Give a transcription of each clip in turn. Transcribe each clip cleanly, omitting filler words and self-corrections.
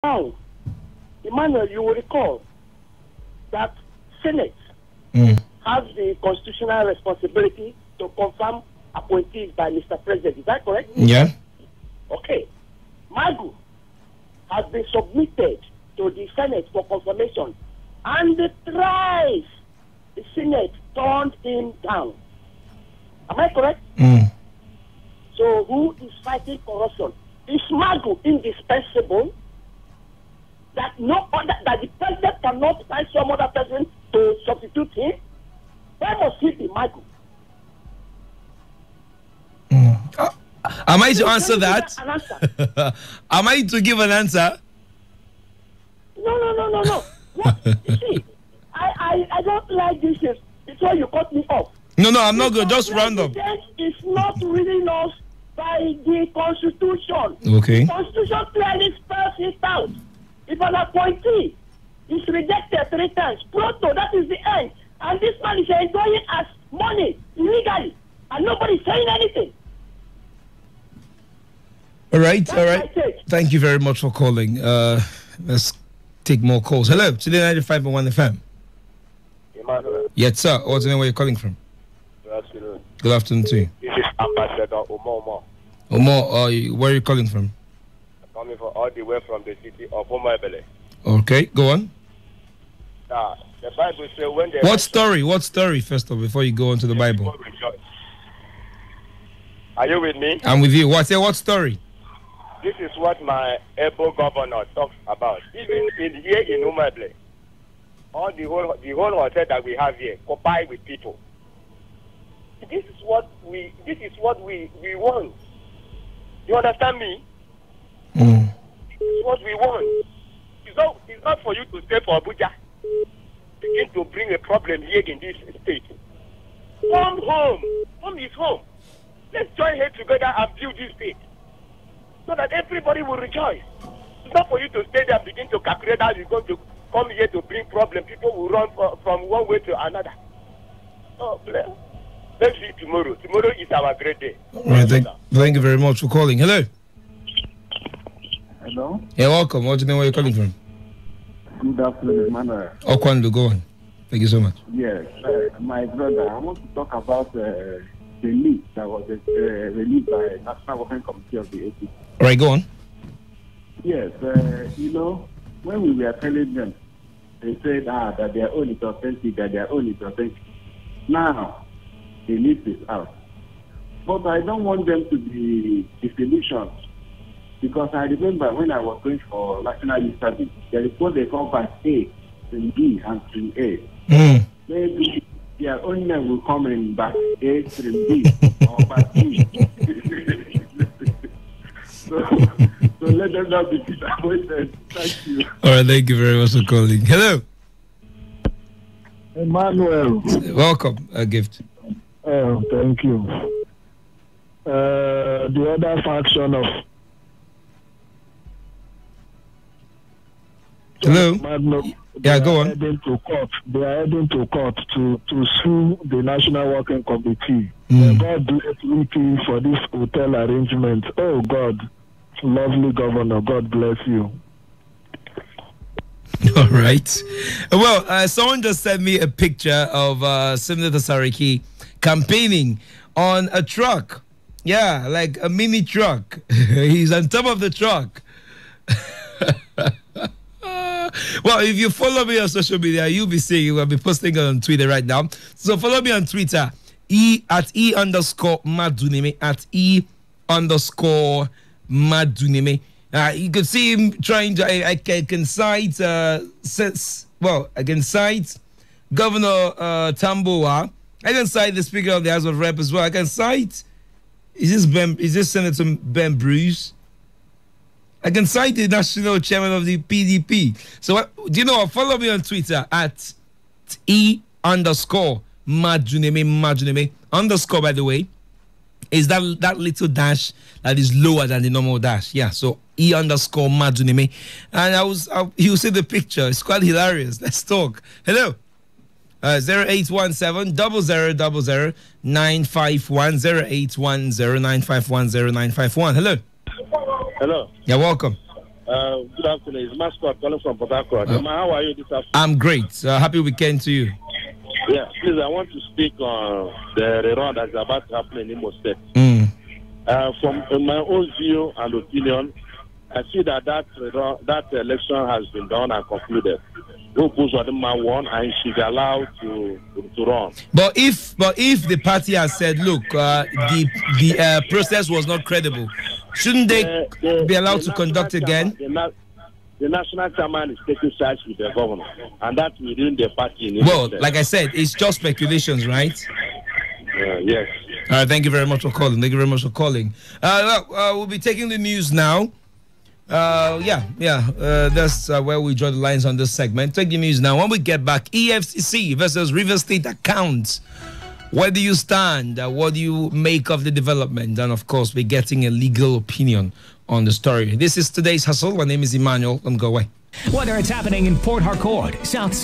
Now, Emmanuel, you will recall that Senate has the constitutional responsibility to confirm appointees by Mr. President. Is that correct? Yeah. Okay. Magu has been submitted to the Senate for confirmation, and thrice the Senate turned him down. Am I correct? So who is fighting corruption? Is Magu indispensable? That the president cannot find some other person to substitute him? Why must he be Magu? Am I to answer that? Am I to give an answer? No. What? You see, I don't like this before you cut me off. No, I'm not good. Just random. It's not reading us by the Constitution. Okay. The Constitution clearly spells it out. If an appointee is rejected 3 times, pronto, that is the end. And this man is enjoying as money illegally, and nobody is saying anything. All right. Thank you very much for calling. Let's take more calls. Hello, Today95.1 FM. Emmanuel. Yes, sir. What's the name where you're calling from? Good afternoon. Good afternoon to you. This is Ambassador Omo. Where are you calling from? I'm coming from all the way from the city of Omebele. Okay, go on. The Bible says when they... What story, first of all, before you go on to the Bible? Are you with me? I'm with you. What story? This is what my able governor talks about. Even here in Omebele, all the whole hotel that we have here, comply with people. This is what we want. You understand me? This is what we want. It's not for you to stay for Abuja. Begin to bring a problem here in this state. Come home. Home is home. Let's join heads together and build this state, so that everybody will rejoice. It's not for you to stay there and begin to calculate how you're going to come here to bring problem. People will run from one way to another. Oh, bless. Let's see tomorrow. Tomorrow is our great day. Right, thank you very much for calling. Hello. Hello. Yeah, welcome. What's the name where you're calling from? Good afternoon, Emmanuel. Okwando, go on. Thank you so much. Yes, my brother, I want to talk about the list that was released by National Working Committee of the AP. All right, go on. Yes, when we were telling them, they said that their own is authentic, Now, the list is out. But I don't want them to be disillusioned, because I remember when I was going for National Youth Service, there is what they call Part A, Stream B, and Stream A. Maybe their own name will come in Part A, Stream B, or Part B. So let them not be disappointed. Thank you. All right, thank you very much for calling. Hello. Emmanuel. Welcome, a gift. Oh, thank you. The other faction of... Hello? Go on. They are heading to court to sue the National Working Committee. God bless Wiki for this hotel arrangement. Oh, God. Lovely governor. God bless you. All right. Well, someone just sent me a picture of Senator Sariki campaigning on a truck. Yeah, like a mini truck. He's on top of the truck. Well, if you follow me on social media, you'll be seeing, you will be posting it on Twitter right now. So follow me on Twitter, @E_Maduneme, @E_Maduneme. You can see him trying to, I can cite, I can cite Governor Tamboa. I can cite the Speaker of the House of Rep as well. I can cite, is this Senator Ben Bruce? I can cite the National Chairman of the PDP. So, do you know what? Follow me on Twitter @E_Maduneme. Underscore, by the way, is that little dash that is lower than the normal dash. Yeah, so E_Maduneme. And you see the picture. It's quite hilarious. Let's talk. Hello. 0817 0000 951 0810 951 0951. Hello. Hello. Yeah, welcome. Good afternoon. It's Mascot calling from Port Harcourt. How are you this afternoon? I'm great. Happy weekend to you. Yeah, please, I want to speak on the round that's about to happen in Imo State. From my own view and opinion, I see that election has been done and concluded. Wadima won, and she's allowed to run. But if the party has said, look, the process was not credible, shouldn't they be allowed to conduct again? The national chairman is taking sides with the governor, and that's within the party. Well, like I said, it's just speculations, right? Yes. All right, thank you very much for calling. We'll be taking the news now. That's where we draw the lines on this segment. Take the news now. When we get back, EFCC versus River State accounts. Where do you stand? What do you make of the development? And of course, we're getting a legal opinion on the story. This is today's hustle. My name is Emmanuel. Don't go away. Whether it's happening in Port Harcourt, South,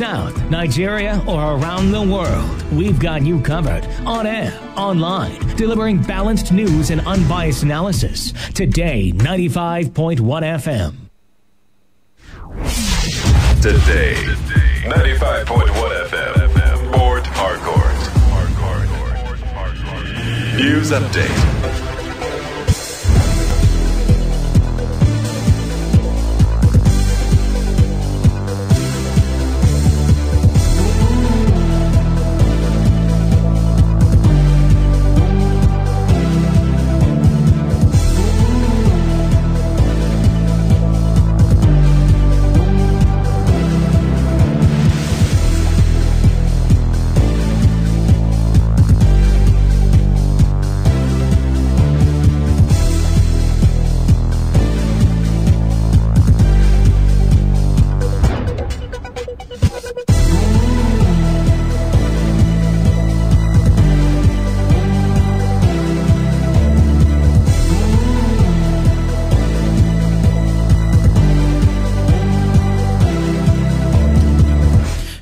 Nigeria, or around the world, we've got you covered. On air, online, delivering balanced news and unbiased analysis. Today, 95.1 FM. Today, 95.1 FM, Port Harcourt. News update.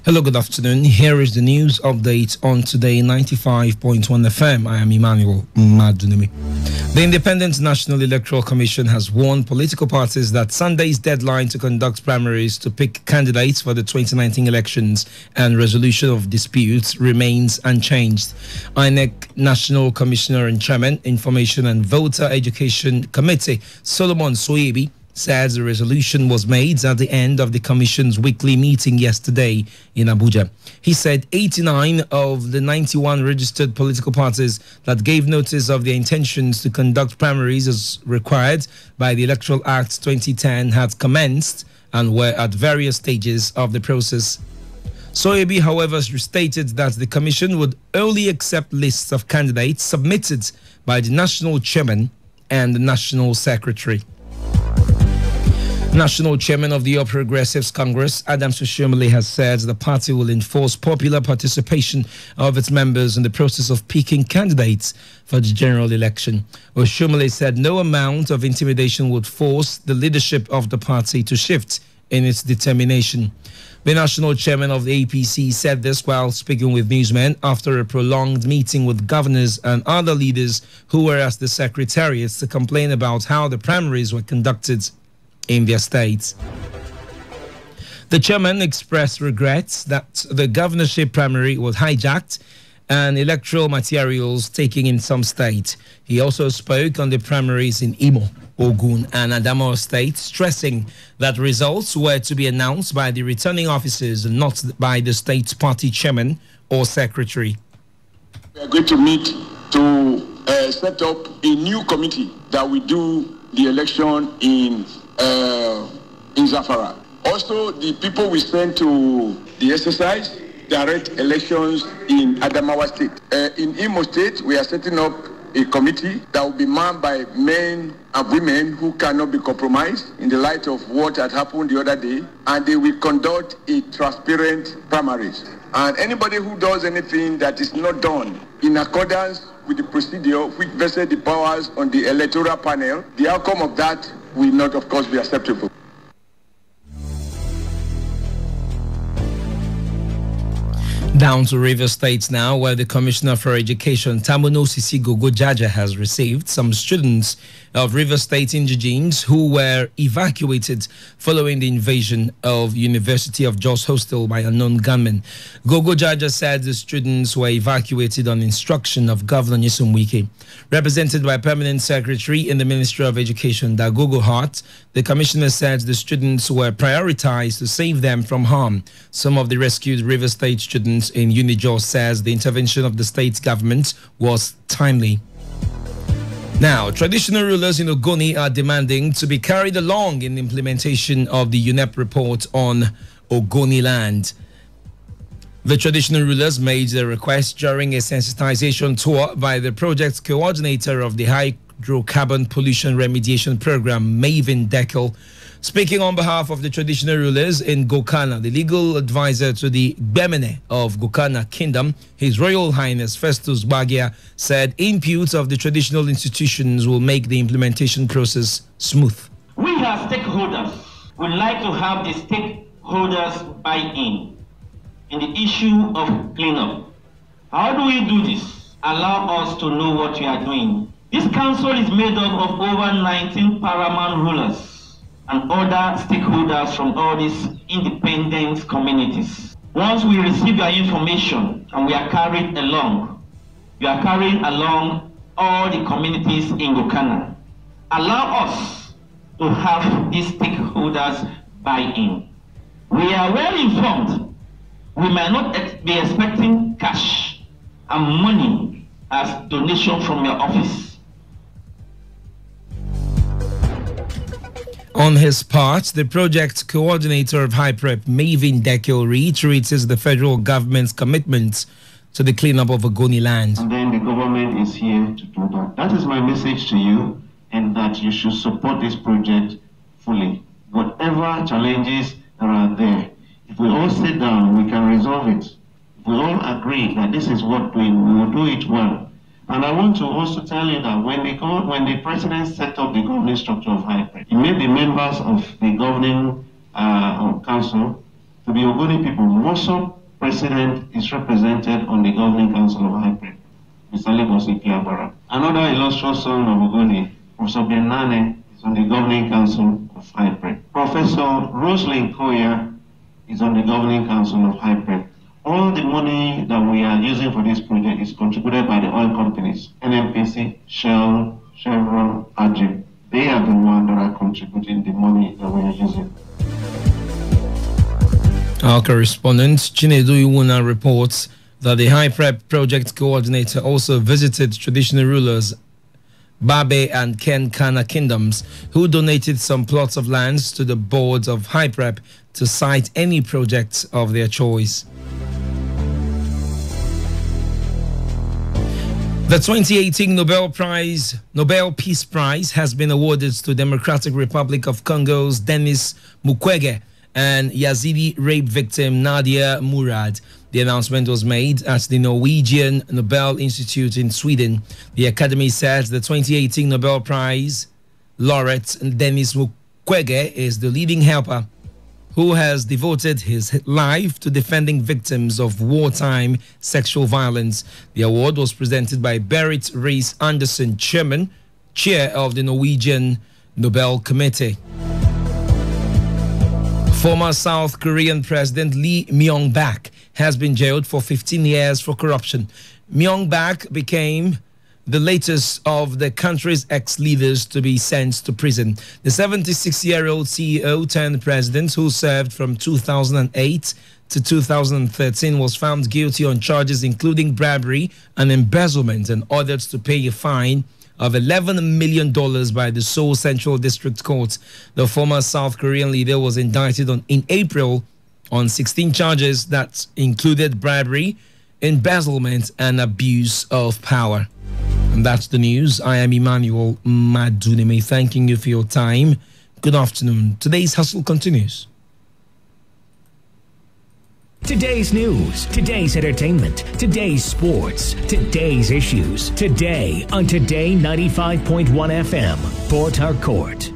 Hello, good afternoon. Here is the news update on Today 95.1 FM. I am Emmanuel Madunimi. The Independent National Electoral Commission has warned political parties that Sunday's deadline to conduct primaries to pick candidates for the 2019 elections and resolution of disputes remains unchanged. INEC National Commissioner and Chairman, Information and Voter Education Committee, Solomon Soyebi, says the resolution was made at the end of the Commission's weekly meeting yesterday in Abuja. He said 89 of the 91 registered political parties that gave notice of their intentions to conduct primaries as required by the Electoral Act 2010 had commenced and were at various stages of the process. Soyebi, however, stated that the Commission would only accept lists of candidates submitted by the National Chairman and the National Secretary. National Chairman of the All Progressives Congress, Adams Oshiomhole, has said the party will enforce popular participation of its members in the process of picking candidates for the general election. Oshiomhole said no amount of intimidation would force the leadership of the party to shift in its determination. The National Chairman of the APC said this while speaking with newsmen after a prolonged meeting with governors and other leaders who were at the secretariats to complain about how the primaries were conducted in their states. The chairman expressed regrets that the governorship primary was hijacked and electoral materials taken in some states. He also spoke on the primaries in Imo, Ogun, and Adamawa states, stressing that results were to be announced by the returning officers and not by the state's party chairman or secretary. We are going to meet to set up a new committee that will do the election in Zafara. Also, the people we send to the exercise direct elections in Adamawa State. In Imo State, we are setting up a committee that will be manned by men and women who cannot be compromised in the light of what had happened the other day, and they will conduct a transparent primaries. And anybody who does anything that is not done in accordance with the procedure which vested the powers on the electoral panel, the outcome of that will not, of course, be acceptable. Down to River State now, where the Commissioner for Education, Tamuno Sisi Gogo Jaja, has received some students of River State indigenes who were evacuated following the invasion of University of Jos Hostel by unknown gunmen. Gogo Jaja said the students were evacuated on instruction of Governor Nyesom Wike. Represented by Permanent Secretary in the Ministry of Education, Dagogo Hart, the Commissioner said the students were prioritized to save them from harm. Some of the rescued River State students in Unijos says the intervention of the state government was timely. Now, traditional rulers in Ogoni are demanding to be carried along in implementation of the UNEP report on Ogoni land. The traditional rulers made the request during a sensitization tour by the project coordinator of the Hydrocarbon Pollution Remediation Program, Maven Deckel. Speaking on behalf of the traditional rulers in Gokana, the legal advisor to the Gbemene of Gokana Kingdom, His Royal Highness Festus Bagia, said inputs of the traditional institutions will make the implementation process smooth. We as stakeholders would like to have the stakeholders buy-in the issue of cleanup. How do we do this? Allow us to know what we are doing. This council is made up of over 19 paramount rulers and other stakeholders from all these independent communities. Once we receive your information and we are carried along, we are carrying along all the communities in Gokana. Allow us to have these stakeholders buy-in. We are well informed. We may not be expecting cash and money as donation from your office. On his part, the project coordinator of HyPrep, Maven Deckel, reiterates the federal government's commitment to the cleanup of Ogoni land. And then the government is here to do that. That is my message to you, and that you should support this project fully. Whatever challenges that are there, if we all sit down, we can resolve it. If we all agree that this is what we will do it well. And I want to also tell you that when the president set up the governing structure of HyPrep, he made the members of the governing council to be Ogoni people. Moso president is represented on the governing council of HyPrep, Mr. Legosi Kiabara. Another illustrious son of Ogoni, Professor Benane, is on the governing council of HyPrep. Professor Rosalind Koya is on the governing council of HyPrep. All the money that we are using for this project is contributed by the oil companies, NNPC, Shell, Chevron, Ajib. They are the ones that are contributing the money that we are using. Our correspondent, Chinedu Iwuna, reports that the HyPrep project coordinator also visited traditional rulers Babe and Ken Kana kingdoms, who donated some plots of lands to the boards of HyPrep to site any projects of their choice. The 2018 Nobel Peace Prize has been awarded to Democratic Republic of Congo's Denis Mukwege and Yazidi rape victim Nadia Murad. The announcement was made at the Norwegian Nobel Institute in Sweden. The Academy says the 2018 Nobel Prize laureate Denis Mukwege is the leading helper who has devoted his life to defending victims of wartime sexual violence. The award was presented by Berit Rees Anderson, chair of the Norwegian Nobel Committee. Former South Korean President Lee Myung-bak has been jailed for 15 years for corruption. Myung-bak became the latest of the country's ex-leaders to be sent to prison. The 76-year-old CEO turned president, who served from 2008 to 2013, was found guilty on charges including bribery and embezzlement and ordered to pay a fine of $11 million by the Seoul Central District Court. The former South Korean leader was indicted in April on 16 charges that included bribery, embezzlement, and abuse of power. And that's the news. I am Emmanuel Maduneme, thanking you for your time. Good afternoon. Today's hustle continues. Today's news, today's entertainment, today's sports, today's issues. Today on Today 95.1 FM, Port Harcourt.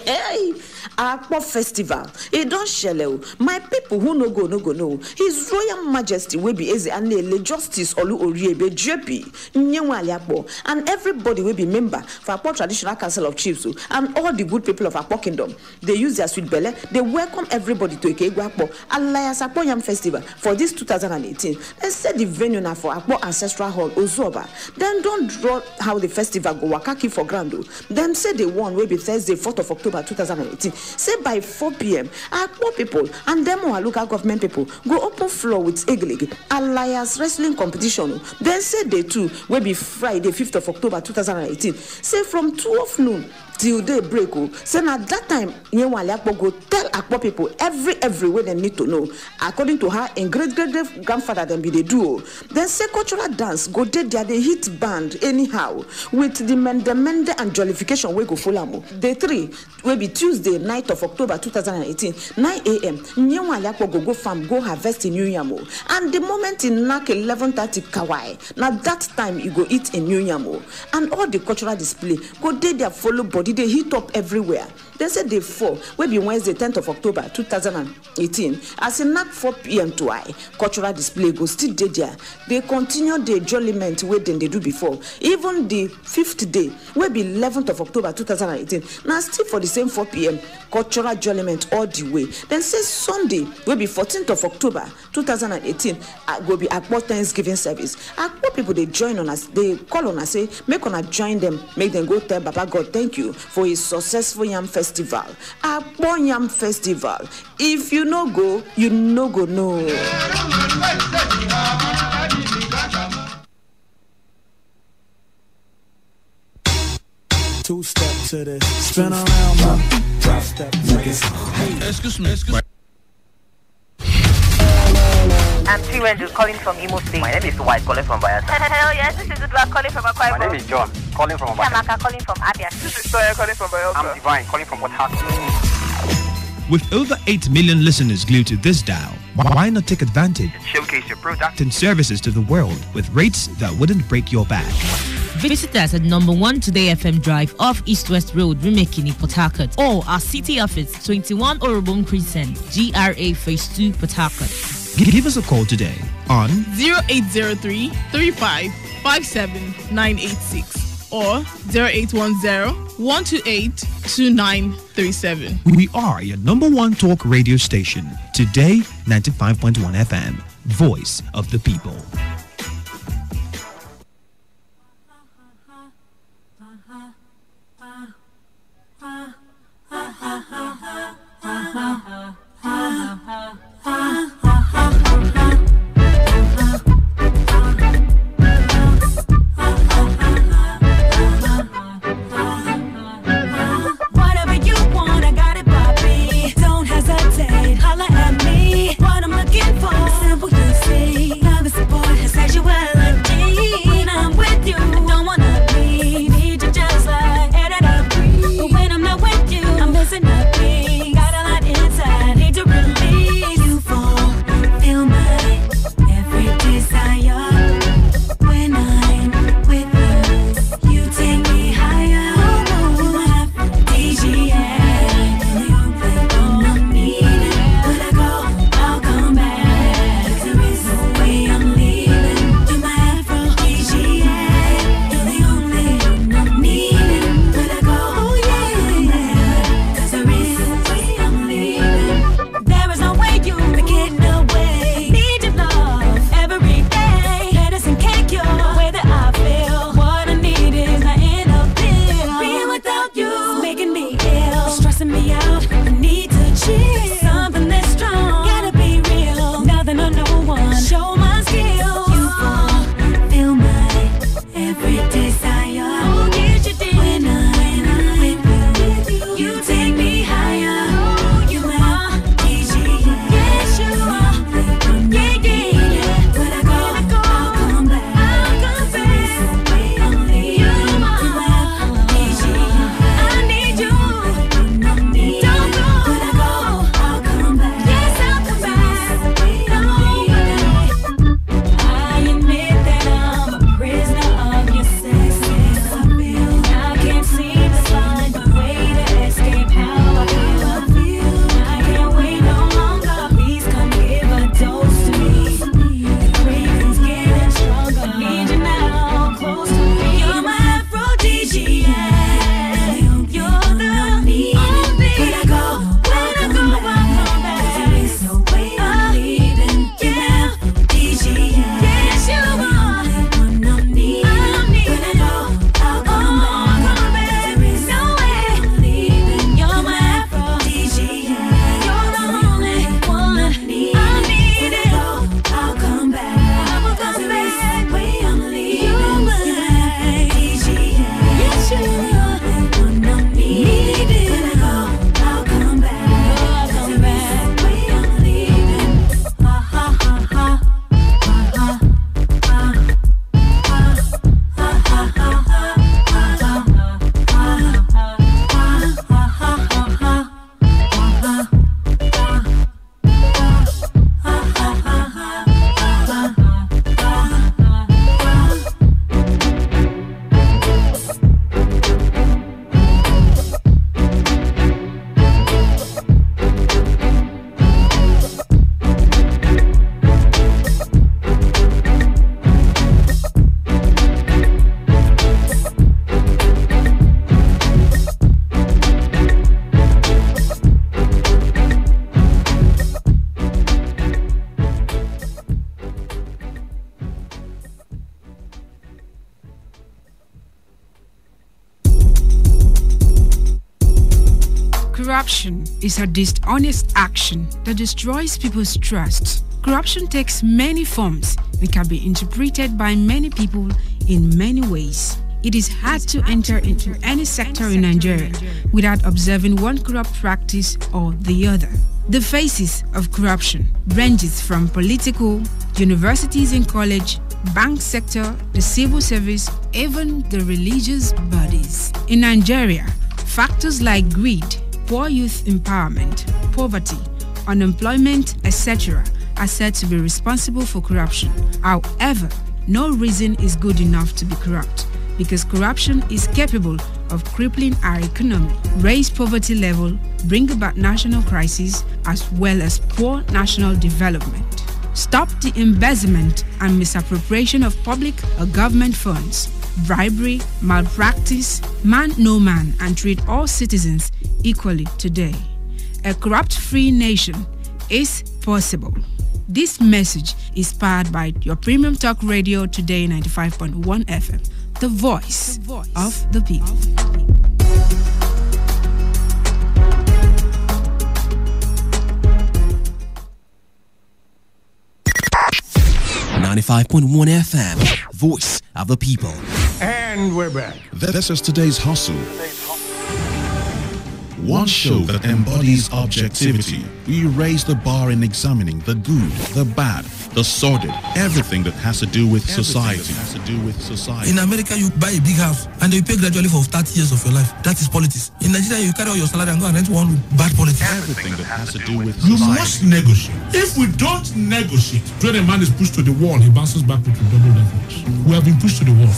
Hey, Akpo Festival. It don't shell. My people who no go know. His Royal Majesty will be Eze Anele Justice Olu Oriebe JP Nyewa Akpo, and everybody will be member for Akpo Traditional Council of Chiefs and all the good people of Akpo Kingdom. They use their sweet belly. They welcome everybody to Ikegwa Akpo Alliance Akpo Yam Festival for this 2018. They set the venue now for Akpo Ancestral Hall Ozoba. Then don't draw how the festival go wakaki for Grando. Them say the one will be Thursday 4th of October 2018. Say by 4 p.m. Akpo people and them or local government people go open floor with Eglig Alliance wrestling competition. Then say day 2 will be Friday 5th of October 2018. Say from 12 noon till day break. Say now that time Nyewa Akpo go tell Akpo people every way they need to know. According to her in great grandfather them be the duo. Then say cultural dance go there they hit band anyhow with the mende and jollification we go full amo. Day 3 will be Tuesday 9th of October 2018 9 a.m. Nyewa Akpo go farm go harvest in New Yamo, and the moment in Nak 11:30 Kawai. Now that time you go eat in New Yamo, and all the cultural display go there follow body they heat up everywhere. They said day 4 will be Wednesday 10th of October 2018 as in Nak 4 p.m. to I cultural display go still there. They continue the enjoyment way than they do before. Even the 5th day will be 11th of October 2018. Now still for the same 4 p.m. cultural enjoyment all the way. Then say Sunday will be 14th of October 2018 will be Akpo Thanksgiving service. Akpo people they join on us, they call on us say make on us join them, make them go tell Baba God thank you for his successful Yam Festival. Akpo Yam Festival. If you no go, you no go no. 2-step to this, spin around, man. 3-step to this. Excuse me. I'm T-Range calling from Imo State. My name is White calling from Bayelsa. Hello, yes, this is Udwa calling from Akwa Ibom. My name is John calling from Bayelsa. Shamaka calling from Abia. This is Toya calling from Bayelsa. I'm Divine calling from Port Harcourt. With over 8 million listeners glued to this dial, why not take advantage and showcase your product and services to the world with rates that wouldn't break your back? Visit us at number 1 Today FM Drive off East West Road, Rumekini, Port Harcourt, or our city office, 21 Orobon Crescent, GRA Phase 2, Port Harcourt. Give us a call today on 0803 35 57 986 or 0810 128 2937. We are your number 1 talk radio station, Today 95.1 FM, voice of the people. Holla at me, what I'm looking for. Simple, you see. Love is a boy. Corruption is a dishonest action that destroys people's trust. Corruption takes many forms and can be interpreted by many people in many ways. It is hard to enter into any sector in Nigeria without observing one corrupt practice or the other. The faces of corruption ranges from political, universities and college, bank sector, the civil service, even the religious bodies. In Nigeria, factors like greed, poor youth empowerment, poverty, unemployment, etc. are said to be responsible for corruption. However, no reason is good enough to be corrupt, because corruption is capable of crippling our economy, raise poverty level, bring about national crises, as well as poor national development. Stop the embezzlement and misappropriation of public or government funds, bribery, malpractice, man no man, and treat all citizens equally today. A corrupt-free nation is possible. This message is powered by your premium talk radio Today 95.1 FM, the voice of the people. 95.1 FM, voice of the people. And we're back. This is today's hustle. One show that embodies objectivity. We raise the bar in examining the good, the bad, the sordid, everything that has to do with society. In America, you buy a big house and you pay gradually for 30 years of your life. That is politics. In Nigeria, you carry all your salary and go and rent one room. Bad politics. Everything that has to do with you society. must negotiate. If we don't negotiate, when a man is pushed to the wall, he bounces back with double levels. We have been pushed to the wall.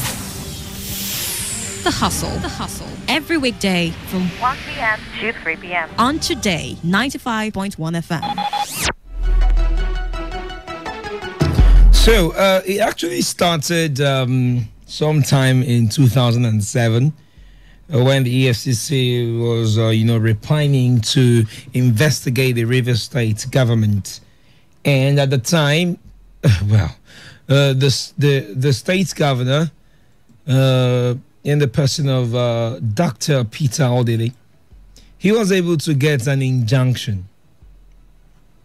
The Hustle. Every weekday from 1 p.m. to 3 p.m. on Today 95.1 FM. So it actually started sometime in 2007 when the EFCC was, repining to investigate the Rivers State government, and at the time, the state governor, in the person of Dr. Peter Odili, he was able to get an injunction.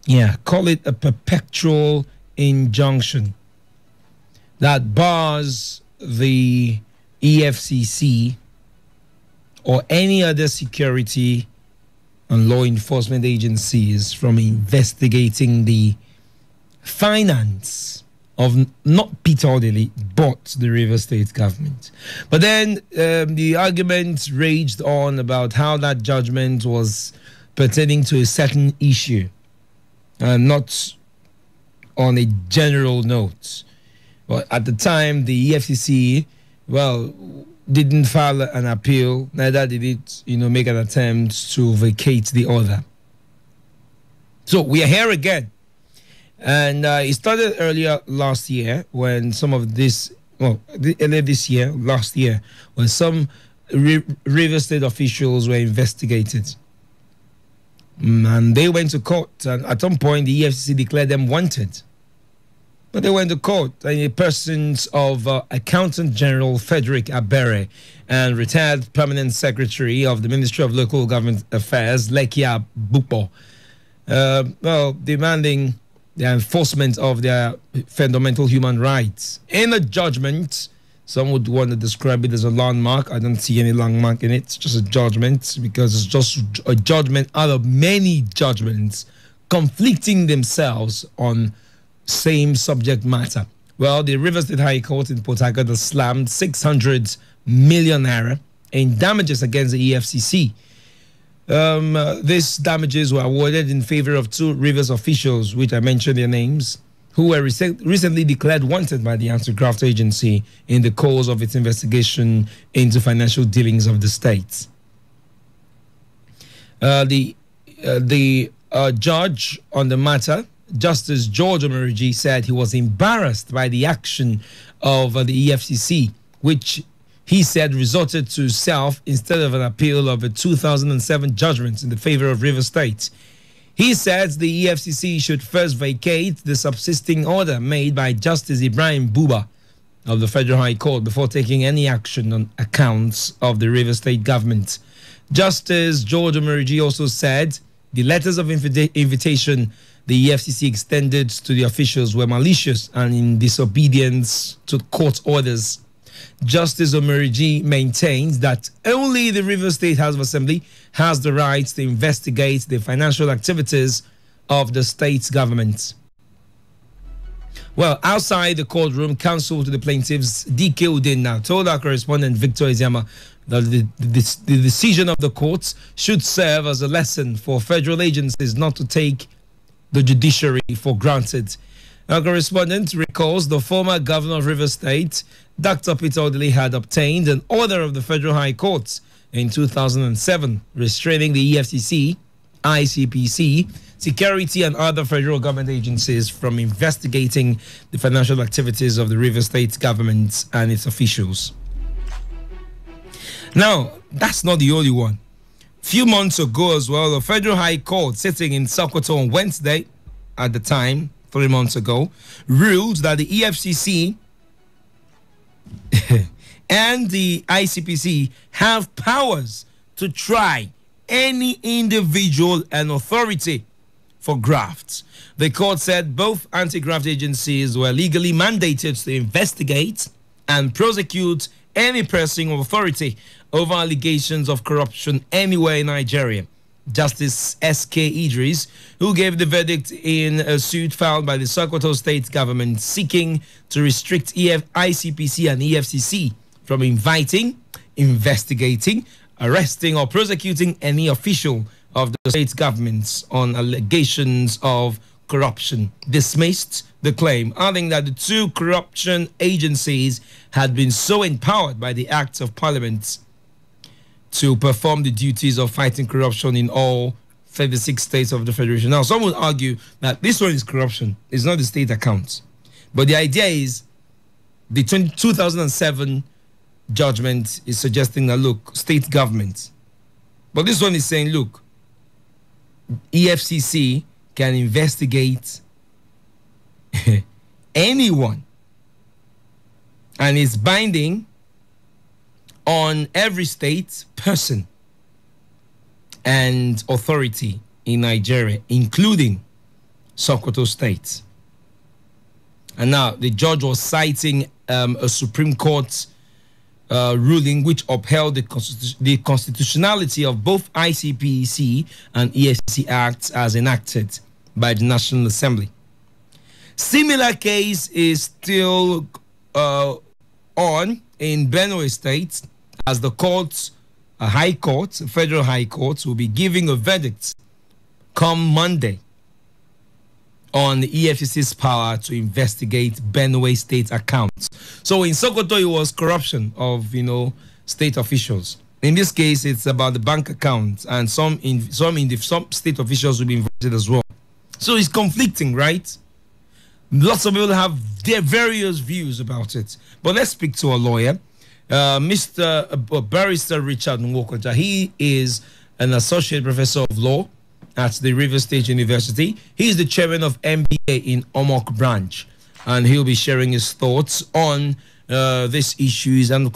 Yeah, call it a perpetual injunction that bars the EFCC or any other security and law enforcement agencies from investigating the finance of not Peter Odili, but the River State government. But then the argument raged on about how that judgment was pertaining to a certain issue, not on a general note. But at the time, the EFCC, didn't file an appeal, neither did it, make an attempt to vacate the order. So we are here again. And it started earlier last year when last year, when some River State officials were investigated. And they went to court, and at some point the EFCC declared them wanted. But they went to court in the persons of Accountant General Frederick Abere and retired Permanent Secretary of the Ministry of Local Government Affairs, Lekia Bupo, demanding the enforcement of their fundamental human rights. In a judgment, some would want to describe it as a landmark. I don't see any landmark in it. It's just a judgment, because it's just a judgment out of many judgments conflicting themselves on same subject matter. Well, the River State High Court in Port Harcourt has slammed 600 million naira in damages against the EFCC. These damages were awarded in favor of two Rivers officials, which I mentioned their names, who were recently declared wanted by the Anti-Graft Agency in the course of its investigation into financial dealings of the state. The judge on the matter, Justice George Omerigi, said he was embarrassed by the action of the EFCC, which he said resulted to self instead of an appeal of a 2007 judgment in the favor of River State. He says the EFCC should first vacate the subsisting order made by Justice Ibrahim Buba of the Federal High Court before taking any action on accounts of the River State government. Justice George Omeriji also said the letters of invitation the EFCC extended to the officials were malicious and in disobedience to court orders. Justice Omeriji maintains that only the Rivers State House of Assembly has the right to investigate the financial activities of the state's government. Well, outside the courtroom, counsel to the plaintiffs, D.K. Udin, told our correspondent Victor Izema that the decision of the courts should serve as a lesson for federal agencies not to take the judiciary for granted. Our correspondent recalls the former governor of Rivers State, Dr. Peter Odili, had obtained an order of the Federal High Court in 2007 restraining the EFCC, ICPC, security and other federal government agencies from investigating the financial activities of the Rivers State government and its officials. Now, that's not the only one. Few months ago as well, the Federal High Court sitting in Sokoto on Wednesday, at the time, 3 months ago, ruled that the EFCC and the ICPC have powers to try any individual and authority for grafts. The court said both anti-graft agencies were legally mandated to investigate and prosecute any person or authority over allegations of corruption anywhere in Nigeria. Justice S.K. Idris, who gave the verdict in a suit filed by the Sokoto state government seeking to restrict ICPC and EFCC from inviting, investigating, arresting or prosecuting any official of the state governments on allegations of corruption, dismissed the claim, adding that the two corruption agencies had been so empowered by the Acts of Parliament to perform the duties of fighting corruption in all 36 states of the Federation. Now, some would argue that this one is corruption. It's not the state accounts. But the idea is the 2007 judgment is suggesting that, look, state government. But this one is saying, look, EFCC can investigate anyone. And it's binding on every state, person, and authority in Nigeria, including Sokoto State. And now the judge was citing a Supreme Court ruling which upheld the constitutionality of both ICPC and EFCC acts as enacted by the National Assembly. Similar case is still on in Benue State, as the courts, a high court, federal high court, will be giving a verdict come Monday on the EFCC's power to investigate Benue State accounts. So in Sokoto, it was corruption of, state officials. In this case, it's about the bank accounts, and some state officials will be invited as well. So it's conflicting, right? Lots of people have their various views about it. But let's speak to a lawyer. Barrister Richard Nwokocha. He is an associate professor of law at the Rivers State University. He is the chairman of MBA in Omok branch, and he'll be sharing his thoughts on these issues and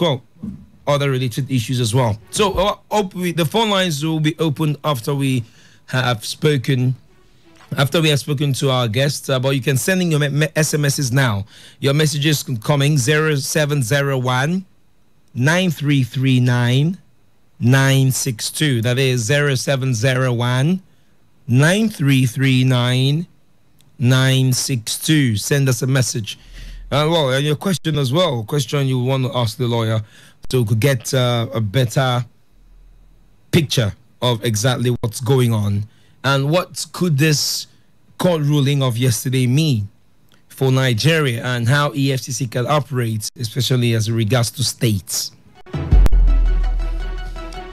other related issues as well. So the phone lines will be opened after we have spoken. After we have spoken to our guests, but you can send in your SMSs now. Your messages coming 0701 9339 962. That is 0701 9339 962. Send us a message. And your question as well. Question you want to ask the lawyer to get a better picture of exactly what's going on. And what could this court ruling of yesterday mean for Nigeria and how EFCC can operate, especially as regards to states?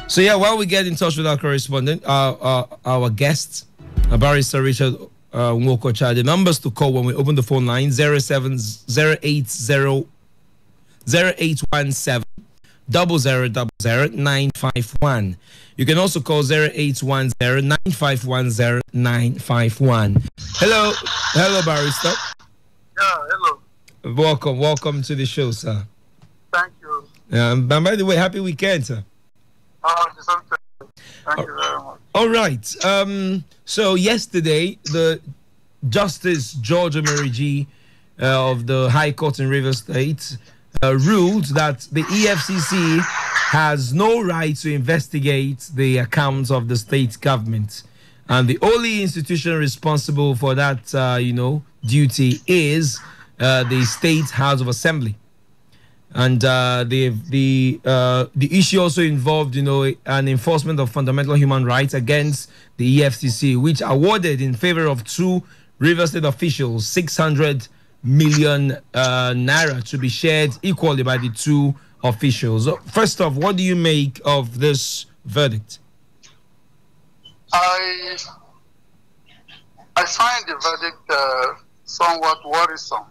So while we get in touch with our correspondent, our guest, Barrister Richard Nwokocha, the numbers to call when we open the phone line 080 0817 0000 You can also call 0810 9510 951. Hello, Barrister. Yeah, hello. Welcome to the show, sir. Thank you. And by the way, happy weekend, sir. The same thing. Thank you very much. All right. So yesterday, the Justice George Omerigi of the High Court in Rivers State ruled that the EFCC has no right to investigate the accounts of the state government. And the only institution responsible for that, duty is the State House of Assembly. And the issue also involved, an enforcement of fundamental human rights against the EFCC, which awarded in favor of two Rivers State officials 600 million naira to be shared equally by the two officials. First off, what do you make of this verdict? I find the verdict somewhat worrisome.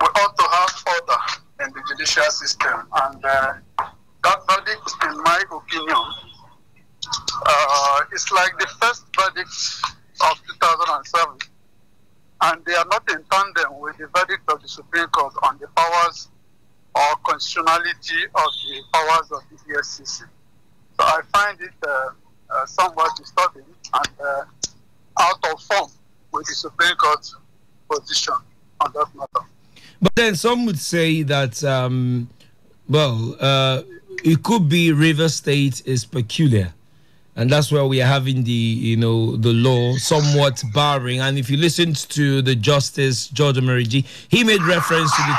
We ought to have order in the judicial system, and that verdict, in my opinion, is like the first verdict of 2007, and they are not in tandem with the verdict of the Supreme Court on the powers or constitutionality of the powers of the EFCC. So I find it somewhat disturbing and out of form with the Supreme Court's position on that matter. But then some would say that, it could be Rivers State is peculiar. And that's where we are having the law somewhat barring. And if you listened to the Justice George Omerigi, he made reference to the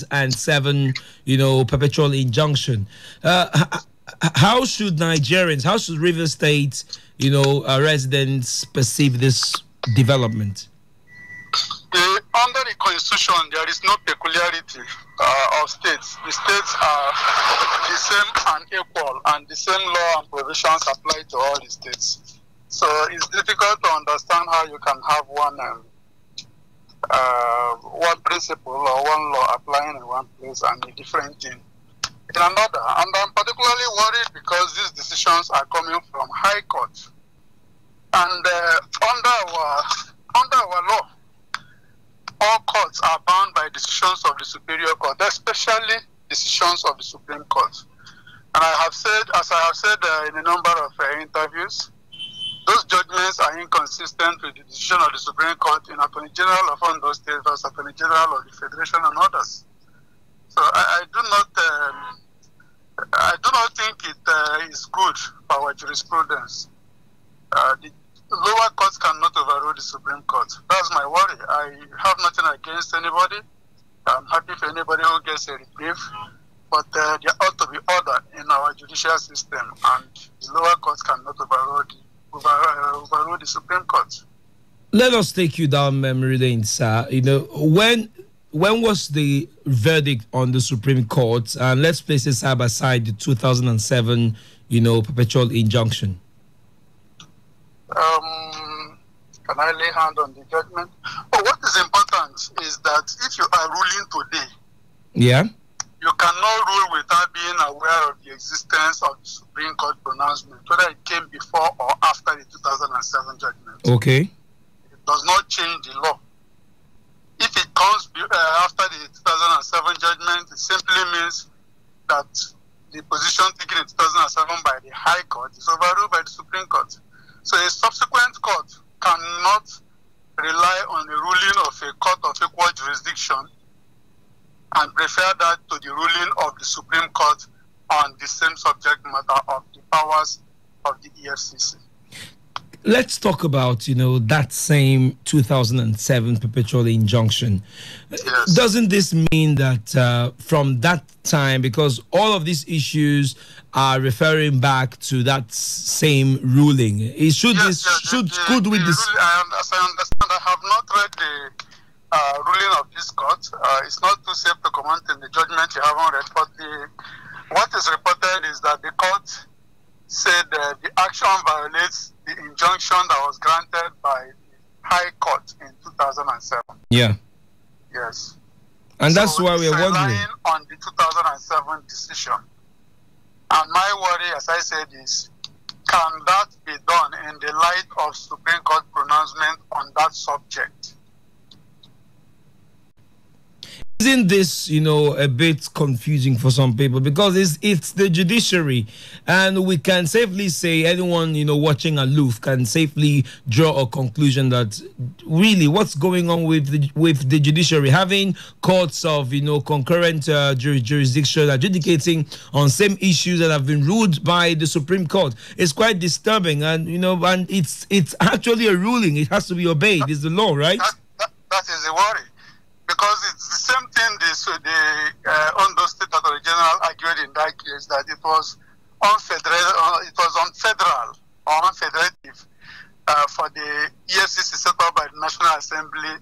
2007, perpetual injunction. How should Nigerians, how should Rivers State, residents perceive this development? Under the Constitution, there is no peculiarity of states. The states are the same and equal, and the same law and provisions apply to all the states. So it's difficult to understand how you can have one principle or one law applying in one place and a different thing in another. And I'm particularly worried because these decisions are coming from High Court. And under our law, all courts are bound by decisions of the Superior Court, especially decisions of the Supreme Court. And I have said, as I have said in a number of interviews, those judgments are inconsistent with the decision of the Supreme Court in Attorney General of Ondo State versus Attorney General of the Federation and others. So I do not think it is good for our jurisprudence. The lower courts cannot overrule the Supreme Court. That's my worry. I have nothing against anybody. I'm happy for anybody who gets a reprieve. But there ought to be order in our judicial system, and the lower courts cannot overrule the Supreme Court. Let us take you down memory lane, sir. When was the verdict on the Supreme Court? And let's place it side by side the 2007, perpetual injunction. Can I lay hand on the judgment? But what is important is that if you are ruling today, you cannot rule without being aware of the existence of the Supreme Court pronouncement, whether it came before or after the 2007 judgment. Okay. It does not change the law. If it comes after the 2007 judgment, it simply means that the position taken in 2007 by the High Court is overruled by the Supreme Court. So a subsequent court cannot rely on the ruling of a court of equal jurisdiction and refer that to the ruling of the Supreme Court on the same subject matter of the powers of the EFCC. Let's talk about, that same 2007 perpetual injunction. Yes. Doesn't this mean that from that time, because all of these issues are referring back to that same ruling, it should as I understand, I have not read the ruling of this court. It's not too safe to comment on the judgment you haven't read, but what is reported is that the court said the action violates the injunction that was granted by the High Court in 2007. Yeah. Yes. And so that's why we're wondering. Relying on the 2007 decision. And my worry, as I said, is can that be done in the light of Supreme Court pronouncement on that subject? Isn't this, a bit confusing for some people? Because it's the judiciary, and we can safely say anyone, watching aloof can safely draw a conclusion that really what's going on with the judiciary, having courts of, concurrent jurisdiction adjudicating on same issues that have been ruled by the Supreme Court is quite disturbing, and and it's actually a ruling. It has to be obeyed. It's the law, right? That is the worry. Because it's the same thing the Ondo State Attorney General argued in that case, that it was unfederal or unfederative for the EFCC set up by the National Assembly,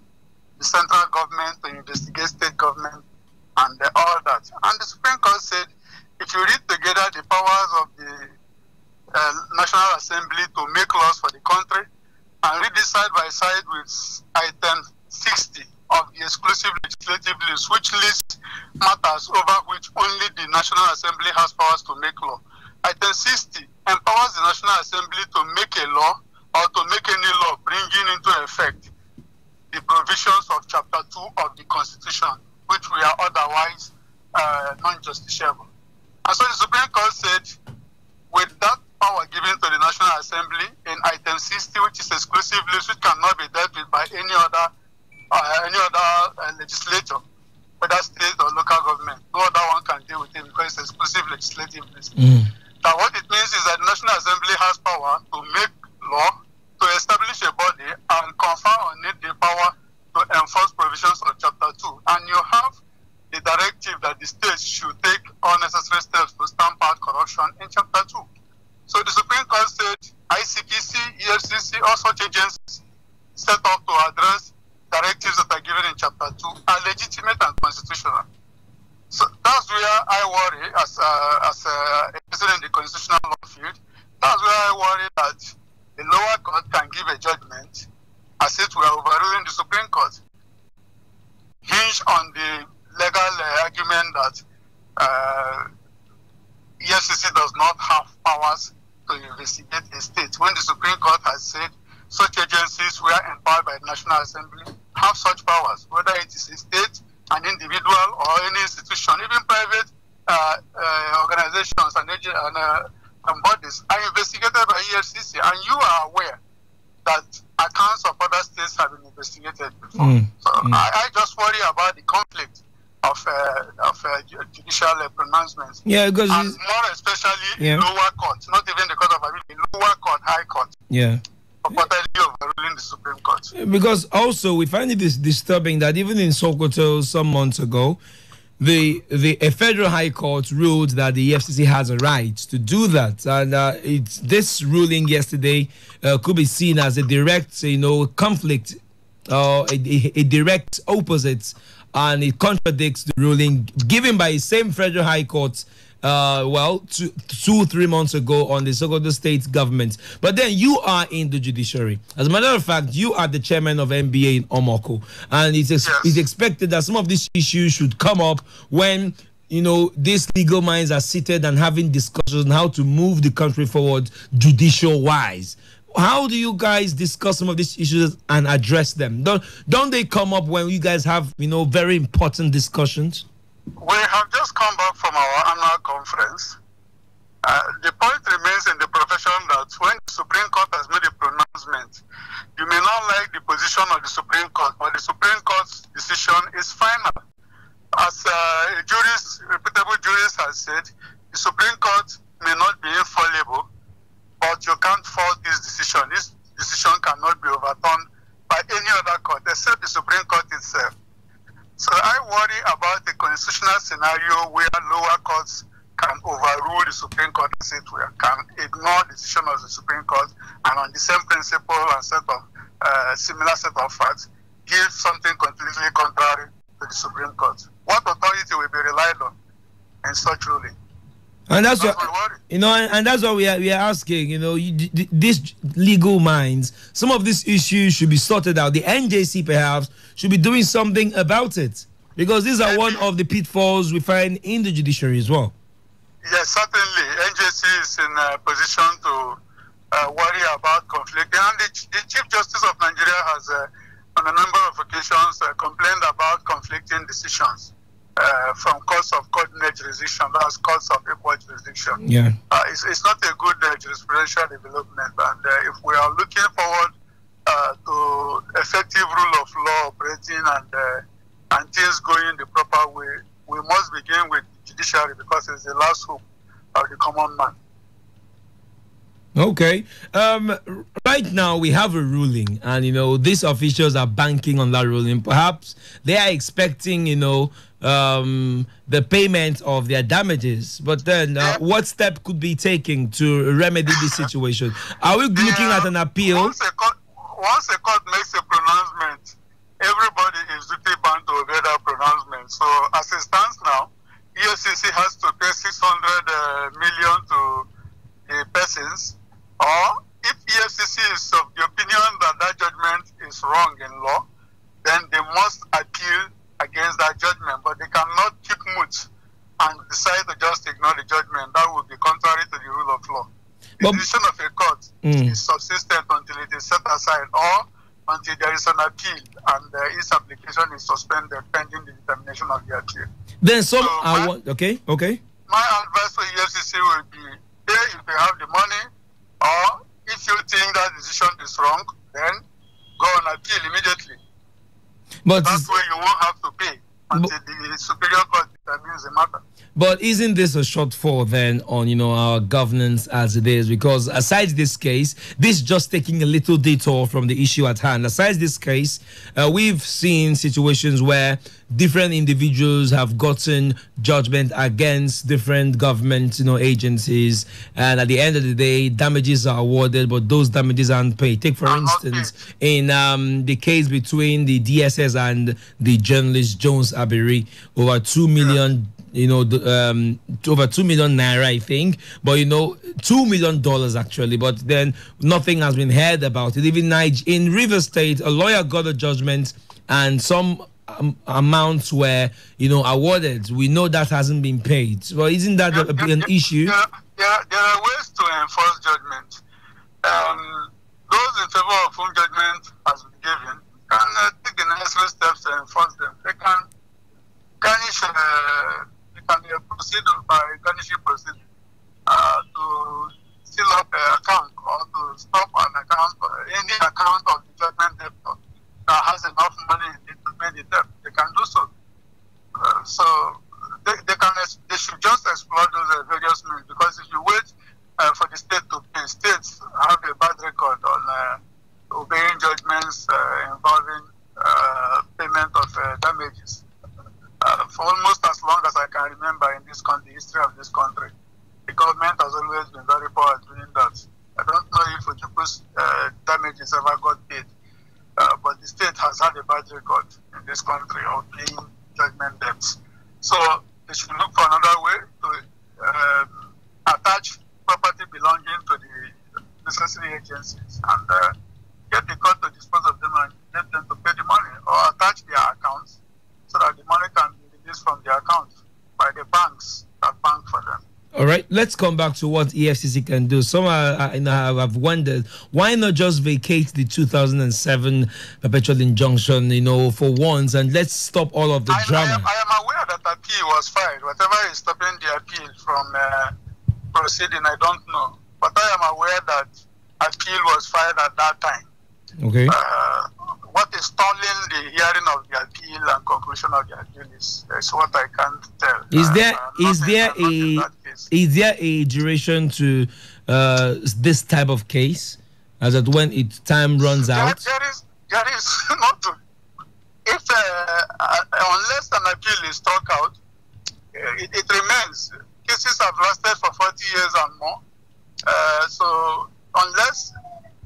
the central government to investigate state government and all that. And the Supreme Court said, if you read together the powers of the National Assembly to make laws for the country and read it side by side with item 60 of the exclusive legislative list, which lists matters over which only the National Assembly has powers to make law. Item 60 empowers the National Assembly to make a law or to make any law bringing into effect the provisions of Chapter 2 of the Constitution, which we are otherwise non-justiciable. And so the Supreme Court said, with that power given to the National Assembly in item 60, which is exclusive list, which cannot be dealt with by any other legislature, whether state or local government. No other one can deal with it because it's exclusive legislative list. Now what it means is that the National Assembly has power to make law, to establish a body, and confer on it the power to enforce provisions of Chapter 2. And you have the directive that the states should take all necessary steps to stamp out corruption in Chapter 2. So the Supreme Court said ICPC, EFCC, all such agencies set up to address directives that are given in Chapter 2 are legitimate and constitutional. So that's where I worry as a person in the constitutional law field. That's where I worry that the lower court can give a judgment as if we are overruling the Supreme Court, hinged on the legal argument that EFCC does not have powers to investigate a state, when the Supreme Court has said such agencies were empowered by the National Assembly have such powers, whether it is a state, an individual, or any institution, even private organizations and bodies are investigated by EFCC, and you are aware that accounts of other states have been investigated before. I just worry about the conflict of judicial pronouncements. Yeah, because and more especially lower court, not even the Court of Appeal, the lower court, High Court. Yeah. Overruling the Supreme Court. Because also we find it disturbing that even in Sokoto some months ago, a federal high court ruled that the EFCC has a right to do that, and this ruling yesterday could be seen as a direct, conflict, a direct opposite, and it contradicts the ruling given by the same federal high court. 2-3 months ago on the Sokoto state government. But then you are in the judiciary. As a matter of fact, you are the chairman of MBA in Omoko, and it's expected that some of these issues should come up when these legal minds are seated and having discussions on how to move the country forward judicial wise. How do you guys discuss some of these issues and address them? Don't they come up when you guys have very important discussions? We have just come back from our annual conference. The point remains in the profession that when the Supreme Court has made a pronouncement, you may not like the position of the Supreme Court, but the Supreme Court's decision is final. As a reputable jurist has said, the Supreme Court may not be infallible, but you can't fault this decision. This decision cannot be overturned by any other court except the Supreme Court itself. So I worry about a constitutional scenario where lower courts can overrule the Supreme Court, as it were, can ignore the decision of the Supreme Court, and on the same principle and similar set of facts, give something completely contrary to the Supreme Court. What authority will be relied on in such ruling? And that's what and that's what we are asking. These legal minds, some of these issues should be sorted out. The NJC perhaps should be doing something about it, because these are one of the pitfalls we find in the judiciary as well. Yes, certainly. NJC is in a position to worry about conflict, and the Chief Justice of Nigeria has on a number of occasions complained about conflicting decisions from courts of coordinate jurisdiction, that's courts of equal jurisdiction. Yeah. It's not a good jurisprudential development, and if we are looking forward to effective rule of law operating and things going the proper way, we must begin with judiciary because it's the last hope of the common man. Okay. Right now we have a ruling, and these officials are banking on that ruling. Perhaps they are expecting, the payment of their damages. But then, what step could be taken to remedy this situation? Are we looking at an appeal? Once a court makes a pronouncement, everybody is duty bound to obey that pronouncement. So, as it stands now, EFCC has to pay 600 million to the persons. Or if EFCC is of the opinion that that judgment is wrong in law, then they must appeal against that judgment. But they cannot keep mute and decide to just ignore the judgment. That would be contrary to the rule of law. The decision of a court is subsistent until it is set aside or until there is an appeal and its application is suspended pending the determination of the appeal. Then okay. My advice for EFCC will be pay if they have the money, or if you think that decision is wrong, then go on appeal immediately. But that way you won't have to pay until the Superior Court determines the matter. But isn't this a shortfall then on our governance as it is? Because aside this case, this just taking a little detour from the issue at hand. Aside this case, we've seen situations where different individuals have gotten judgment against different government agencies, and at the end of the day, damages are awarded, but those damages aren't paid. Take for instance, in the case between the DSS and the journalist Jones Abiri, over 2 million. Over 2 million naira, I think, but $2 million actually, but then nothing has been heard about it. Even in River State, a lawyer got a judgment and some amounts were awarded. We know that hasn't been paid. Well, isn't that an issue? There are ways to enforce judgment. Those in favor of whom judgment has been given can take the necessary steps to enforce them. They can garnish proceed by garnishing proceeding to seal up an account or to stop an account, any account of the judgment debtor that has enough money in it to pay the debt. They can do so. So they should just explore those various means, because if you wait for the state to pay, states have a bad record on obeying judgments involving payment of damages. For almost as long as I can remember in this country, history of this country, the government has always been very poor at doing that. I don't know if Ojuku's damages ever got paid, but the state has had a bad record in this country of paying judgment debts. So they should look for another way to attach property belonging to the necessary agencies and get the court to dispose of them and get them to pay the money, or attach their accounts so that the money can be released from the account by the banks that bank for them. All right, let's come back to what EFCC can do. Some have wondered, why not just vacate the 2007 perpetual injunction, for once, and let's stop all of the drama. I am aware that appeal was filed. Whatever is stopping the appeal from proceeding, I don't know. But I am aware that appeal was filed at that time. Okay. What is stalling the hearing of the appeal and conclusion of the appeal is what I can't tell. Is there a duration to this type of case, as that when its time runs out? There is not. If unless an appeal is struck out, it remains. Cases have lasted for 40 years and more. So unless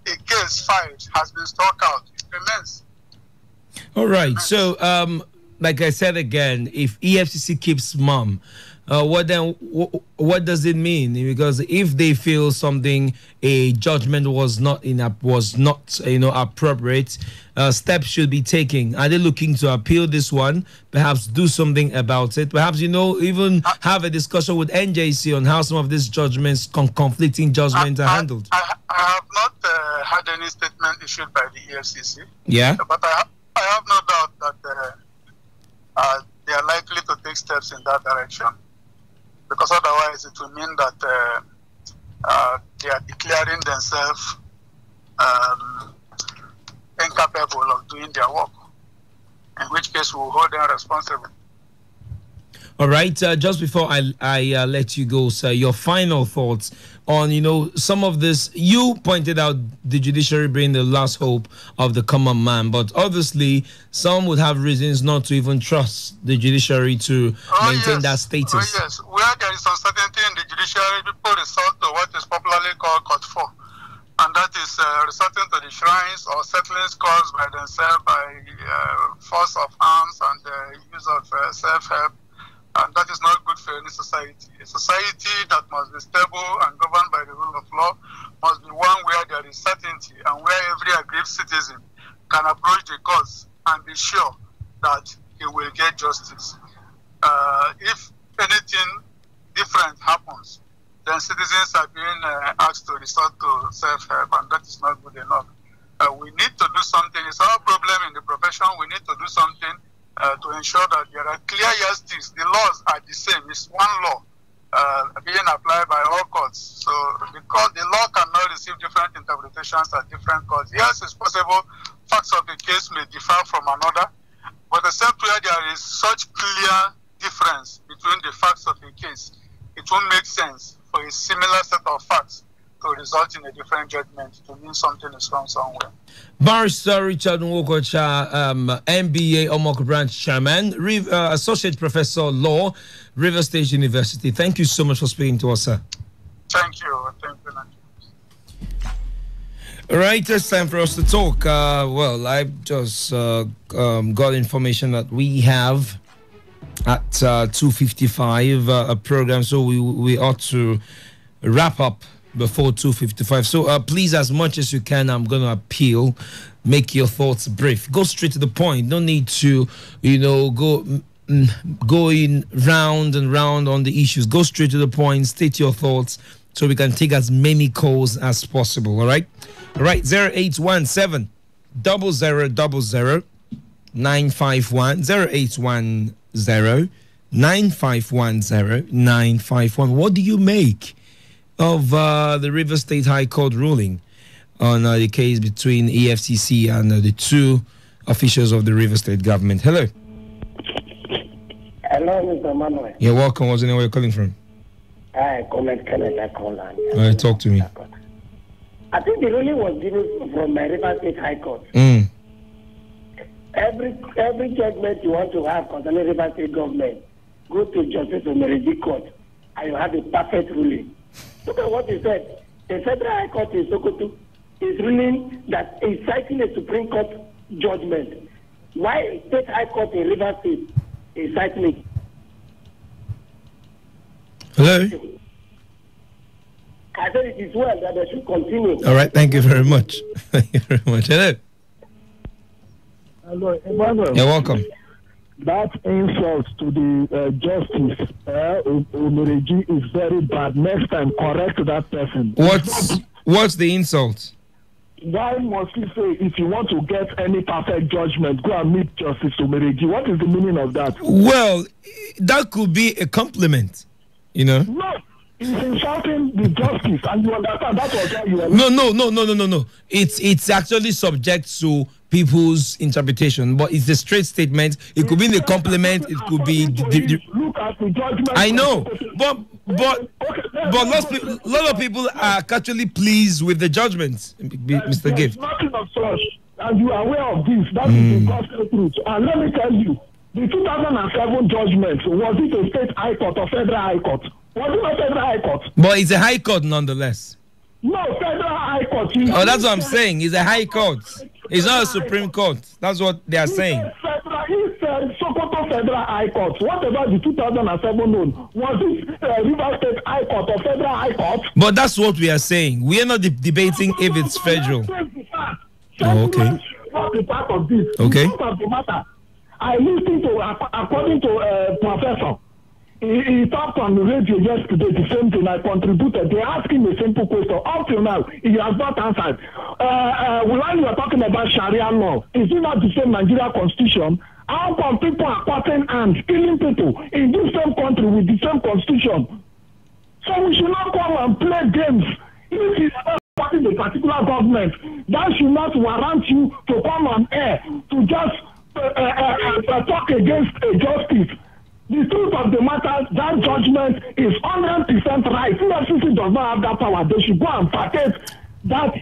a case filed has been struck out, it remains. All right. So, like I said again, if EFCC keeps mum, what does it mean? Because if they feel a judgment was not appropriate, steps should be taken. Are they looking to appeal this one? Perhaps do something about it. Perhaps even have a discussion with NJC on how some of these judgments, conflicting judgments, are handled. I have not had any statement issued by the EFCC. Yeah. But I have no doubt that they are likely to take steps in that direction, because otherwise it will mean that they are declaring themselves incapable of doing their work, in which case we will hold them responsible. All right. Just before I let you go, sir, your final thoughts on, some of this. You pointed out the judiciary being the last hope of the common man, but obviously some would have reasons not to even trust the judiciary to maintain that status. Oh, yes. Where there is uncertainty in the judiciary, people resort to what is popularly called court 4. And that is resorting to the shrines or settling scores by themselves by force of arms and use of self-help. And that is not good for any society. A society that must be stable and governed by the rule of law must be one where there is certainty and where every aggrieved citizen can approach the courts and be sure that he will get justice. If anything different happens, then citizens are being asked to resort to self-help, and that is not good enough. We need to do something. It's our problem in the profession. We need to do something to ensure that there are clear yardsticks. The laws are the same. It's one law being applied by all courts. So because the law cannot receive different interpretations at different courts. Yes, it's possible facts of the case may differ from another, but except where there is such clear difference between the facts of the case, it won't make sense for a similar set of facts to result in a different judgment, to mean something is wrong somewhere. Barrister Richard Nwokocha, MBA Omok Branch Chairman, Associate Professor Law, River State University. Thank you so much for speaking to us, sir. Thank you. Thank you, Nancy. All right, it's time for us to talk. Well, I've just got information that we have at 2:55 a program, so we ought to wrap up before 2:55. So please, as much as you can, I'm going to appeal, make your thoughts brief. Go straight to the point. No need to, going round and round on the issues. Go straight to the point, state your thoughts, so we can take as many calls as possible. All right? 0817 0000 951 0810 951 951. What do you make of the River State High Court ruling on the case between EFCC and the two officials of the River State government? Hello. Hello, Mr. Manuel. You're welcome. What's the name where you're calling from? Hi, Comment Canada. All right, talk to me. I think the ruling was given from my River State High Court. Every judgment you want to have concerning River State government, go to Justice Omeriji Court, and you have a perfect ruling. Look at what he said. The Federal High Court in Sokoto is ruling that is citing a Supreme Court judgment. Why State High Court in River State is citing it? Hello? I said it is well that they should continue. All right, thank you very much. Thank you very much. Hello? Hello, Emmanuel. You're welcome. That insult to the justice, Omereji, is very bad. Next time, correct that person. What's the insult? Why must he say, if you want to get any perfect judgment, go and meet Justice Omereji? What is the meaning of that? Well, that could be a compliment, No, he's insulting the justice, and you understand that was why you are. No. It's actually subject to people's interpretation, but it's a straight statement. It could be the compliment. It could be. Look at the judgment. I know, but a lot of people are actually pleased with the judgment, Mr. Gift. Nothing of such, and you are aware of this. That is the gospel truth. And let me tell you, the 2007 judgment, was it a state high court or federal high court? Was it a federal high court? But it's a high court nonetheless. No, federal high court. Oh, that's what I'm saying. It's a high court. It's not a Supreme Court. That's what they are saying. He said Sokoto Federal High Court. What about the 2007 one? Was it River State High Court or Federal High Court? But that's what we are saying. We are not debating if it's federal. Oh, okay. Not the part of this. Okay. Of the matter. I listened to, according to Professor, He talked on the radio yesterday, the same thing. I contributed. They asked him a simple question. Up till now, he has not answered. When you are talking about Sharia law, is it not the same Nigeria constitution? How come people are cutting and killing people in this same country with the same constitution? So we should not come and play games. If it's not supporting the particular government, that should not warrant you to come on air to just talk against a justice. The truth of the matter, that judgment is 100% right. EFCC does not have that power. They should go and package that.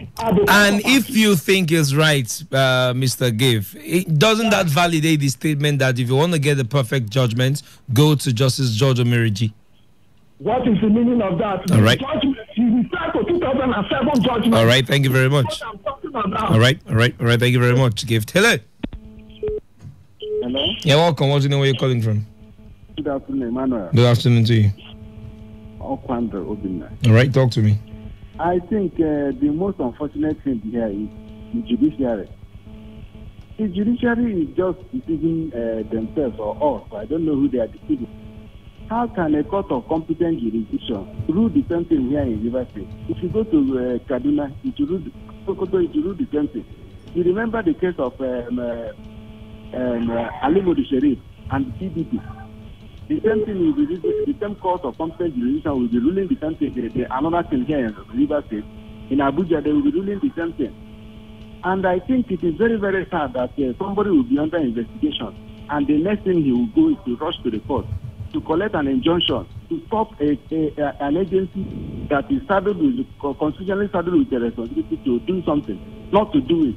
And if you think it's right, Mr. Give, doesn't that validate the statement that if you want to get the perfect judgment, go to Justice George Omeriji? What is the meaning of that? All right. Judgment, you refer to 2007 judgment. All right, thank you very much. All right, thank you very much, Gift. Hello. Hello. Yeah, welcome. What's the name where you're calling from? Good afternoon, Emmanuel. Good afternoon to you. All right, talk to me. I think the most unfortunate thing here is the judiciary. The judiciary is just deceiving themselves or us. I don't know who they are deceiving. How can a court of competent jurisdiction rule the same thing here in River State? If you go to Kaduna, it will rule the same thing. You remember the case of Ali Modi Sharif and the PDP. The same thing will be the same court of competent jurisdiction will be ruling the same thing. Another thing here in River State, in Abuja, they will be ruling the same thing. And I think it is very, very sad that somebody will be under investigation, and the next thing he will go is to rush to the court to collect an injunction to stop an agency that is constitutionally saddled with the responsibility to do something, not to do it.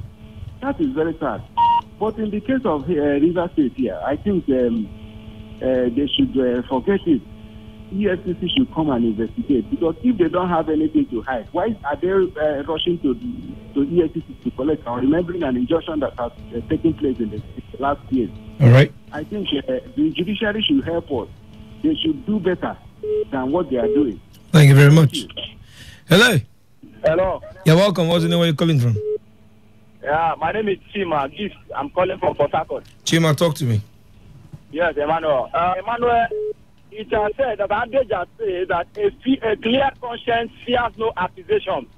That is very sad. But in the case of River State here, I think they should forget it. EFCC should come and investigate, because if they don't have anything to hide, why are they rushing to EFCC to collect, or remembering an injunction that has taken place in the last years? All right. I think the judiciary should help us. They should do better than what they are doing. Thank you very much. Hello. Hello. You're welcome. What's the name where you're calling from? Yeah, my name is Chima. I'm calling from Port Harcourt. Chima, talk to me. Yes, Emmanuel. Emmanuel, it has said that Adej has said that a clear conscience fears no accusation.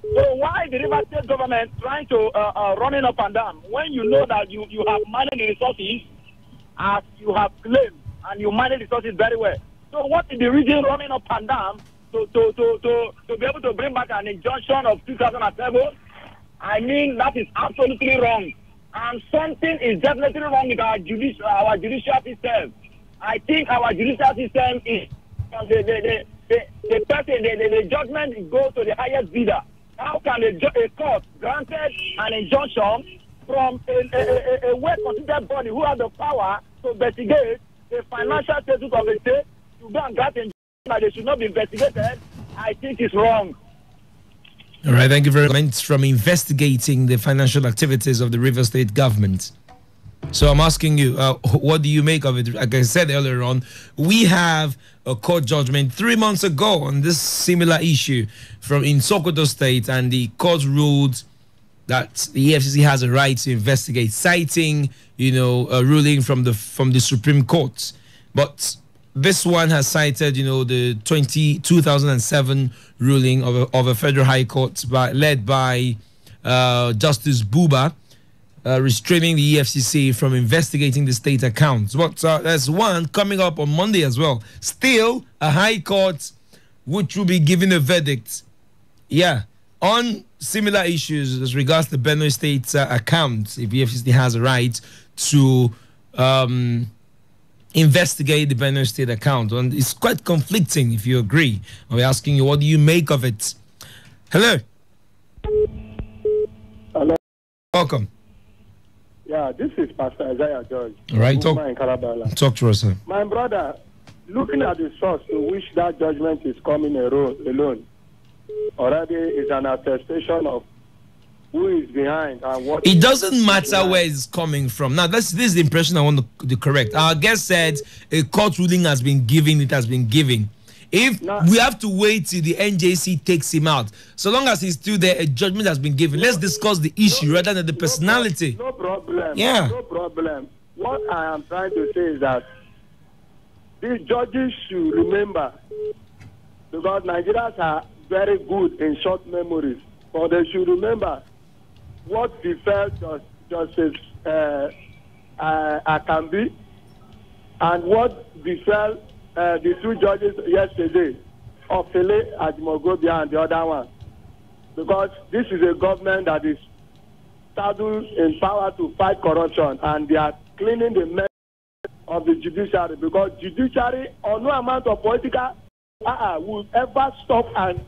So why the River State government trying to running up and down when you know that you have managed the resources as you have claimed, and you manage resources very well? So what is the reason running up and down to be able to bring back an injunction of 2007? I mean, that is absolutely wrong. And something is definitely wrong with our judicial system. I think our judicial system is the judgment goes to the highest bidder. How can a court granted an injunction from a well-considered body who has the power to investigate the financial status of a state to go and grant an injunction that they should not be investigated? I think it's wrong. All right, thank you very much. From investigating the financial activities of the River State government. So I'm asking you, what do you make of it? Like I said earlier on, we have a court judgment 3 months ago on this similar issue in Sokoto State, and the court ruled that the EFCC has a right to investigate, citing, a ruling from the Supreme Court. But this one has cited, the 2007 ruling of a federal high court led by Justice Buba, restraining the EFCC from investigating the state accounts. But there's one coming up on Monday as well. Still, a high court which will be giving a verdict, on similar issues as regards the Benue State's accounts, if the EFCC has a right to investigate the Benue State account. And it's quite conflicting, if you agree. We're asking you, what do you make of it? Hello. Hello. Welcome. Yeah, this is Pastor Isaiah George. All right, talk to us, sir. My brother, looking at the source to which that judgment is coming alone, already is an attestation of who is behind and what. It doesn't matter where it's coming from. Now, this is the impression I want to correct. Our guest said a court ruling has been given. It has been given. If we have to wait till the NJC takes him out, so long as he's still there, a judgment has been given. Let's discuss the issue rather than the personality. No problem. Yeah. No problem. What I am trying to say is that these judges should remember, because Nigerians are very good in short memories, but they should remember what befell Justice Akambi and what befell the two judges yesterday, Ofele Ajimogobia and the other one. Because this is a government that is saddled in power to fight corruption, and they are cleaning the mess of the judiciary, because judiciary or no amount of political will ever stop and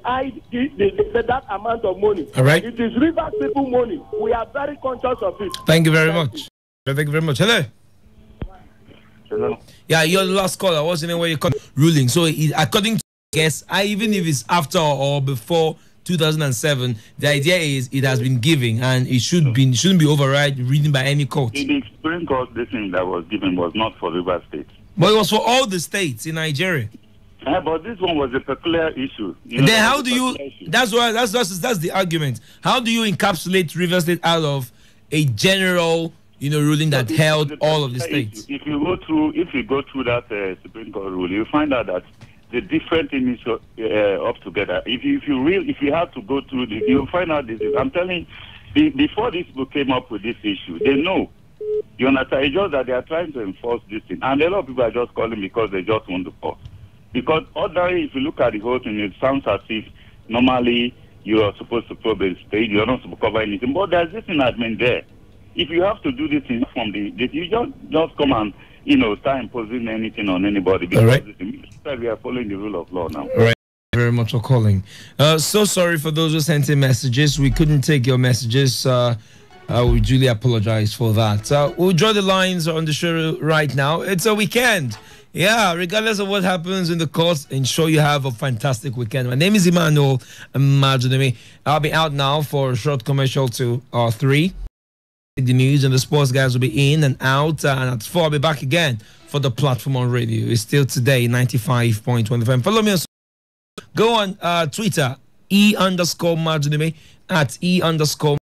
hide that amount of money. All right. It is Rivers people money. We are very conscious of it. Thank you very much. Thank you very much. Hello. Hello. Yeah, you're the last caller. What's the name where you call ruling? So according to guess, even if it's after or before 2007, the idea is it has been given and it shouldn't be overridden reading by any court. The Supreme Court decision that was given was not for River State. But it was for all the states in Nigeria. But this one was a peculiar issue. Then how do you? That's the argument. How do you encapsulate River State out of a general, ruling that held all of the states? If you go through that Supreme Court rule, you find out that the different things up together. If you have to go through this, you'll find out this. I'm telling you, before this book came up with this issue, they know. You understand? It's just that they are trying to enforce this thing, and a lot of people are just calling because they just want the court. Because ordinarily, if you look at the whole thing, it sounds as if normally you are supposed to probe a state, you are not supposed to cover anything. But there's this thing that's been there. If you have to do this thing from you just come and start imposing anything on anybody, because we are following the rule of law now. All right. Thank you very much for calling. So sorry for those who sent in messages. We couldn't take your messages. We duly apologize for that. We'll draw the lines on the show right now. It's a weekend. Yeah, regardless of what happens in the course, ensure you have a fantastic weekend. My name is Emmanuel Majunemi. I'll be out now for a short commercial to 3. The news and the sports guys will be in and out. And at 4, I'll be back again for the platform on radio. It's still today, 95.1 FM. Follow me on go on Twitter, _Majunemi, at _.